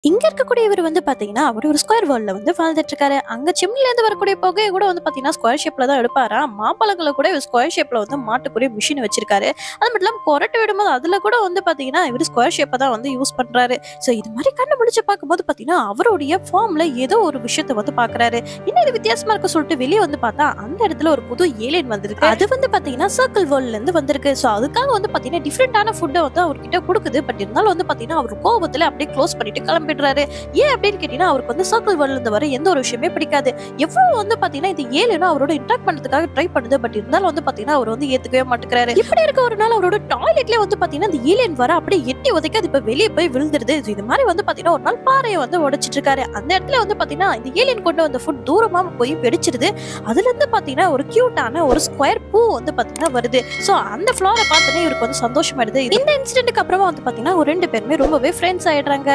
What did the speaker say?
இங்க இருக்கக்கூடிய இவரு வந்து பாத்தீங்கன்னா, அவரு ஒரு ஸ்கொயர் வேர்ல்ட்ல வந்து வாழ்ந்துட்டு இருக்காரு. அங்க சிம்னிலேருந்து வரக்கூடிய புகைய கூட வந்து பாத்தீங்கன்னா, ஸ்கொயர் ஷேப்ல தான் எடுப்பாராம். மாம்பழங்கள கூட இவரு ஸ்கொயர் ஷேப்ல வந்து மாட்டக்கூடிய மிஷின் வச்சிருக்காரு. அது மட்டும் இல்லாம கொறட்டு விடும்போது அதுல கூட வந்து பாத்தீங்கன்னா, இவரு ஸ்கொயர் ஷேப்ப தான் வந்து யூஸ் பண்றாரு. சோ இது மாரி கண்டுபிடிச்சு பார்க்கும்போது பாத்தீங்கன்னா, அவருடைய ஃபார்ம்ல ஏதோ ஒரு விஷயத்த வந்து பாக்குறாரு. என்ன இது வித்தியாசமா இருக்கு சொல்லிட்டு வெளிய வந்து பார்த்தா, அந்த இடத்துல ஒரு புது ஏலியன் வந்திருக்கு. அது வந்து பாத்தீங்கன்னா, சர்க்கிள் வேர்ல்ட்ல இருந்து வந்திருக்கு. சோ அதுக்காக வந்து பாத்தீங்கன்னா, டிஃபரண்டான ஃபுட்ட வந்து அவர்கிட்ட குடுக்குது. பட் இருந்தாலும் வந்து பாத்தீங்கன்னா, அவரு கோவத்துல அப்படியே க்ளோஸ் பண்ணிட்டு கிளம்பிடுறாரு. ஏன் அப்படின்னு கேட்டீங்கன்னா, அவருக்கு வந்து சர்க்கிள் வேர்ல்ட்ல இருந்து வர எந்த ஒரு விஷயமே பிடிக்காது. எவ்வளவு வந்து பாத்தீங்கன்னா, இந்த ஏலியனும் அவரோட இன்டராக்ட் பண்றதுக்காக ட்ரை பண்ணுது. பட் இருந்தாலும் வந்து பாத்தீங்கன்னா, அவர் வந்து ஏத்துக்கவே மாட்டேங்கிறாரு. இப்படி இருக்க ஒரு நாள் அவரோட டாய்லெட்லயே வந்து பாத்தீங்கன்னா, இந்த ஏலியன் வர அப்படியே எட்டி உதைக்க அது இப்ப வெளிய போய் விழுந்துருது. இது மாதிரி வந்து பாத்தீங்கன்னா, ஒரு நாள் பாறைய வந்து உடைச்சிட்டு இருக்காரு. அந்த இடத்துல வந்து பாத்தீங்கன்னா, இந்த ஏலியன் கொண்டு வந்த ஃபுட் தூரமா போய் வெடிச்சிருது. அதுல இருந்து பாத்தீங்கன்னா, ஒரு கியூட்டான ஒரு ஸ்கொயர் பூ வந்து பாத்தீங்கன்னா வருது. சோ அந்த ஃப்ளோர பார்த்தோனே இவருக்கு வந்து சந்தோஷமாயிடுது. இந்த இன்சிடென்ட்க்கு அப்புறமா வந்து பாத்தீங்கன்னா, ஒரு 2 பேருமே ரொம்பவே ஃப்ரெண்ட்ஸ் ஆயிடுறாங்க.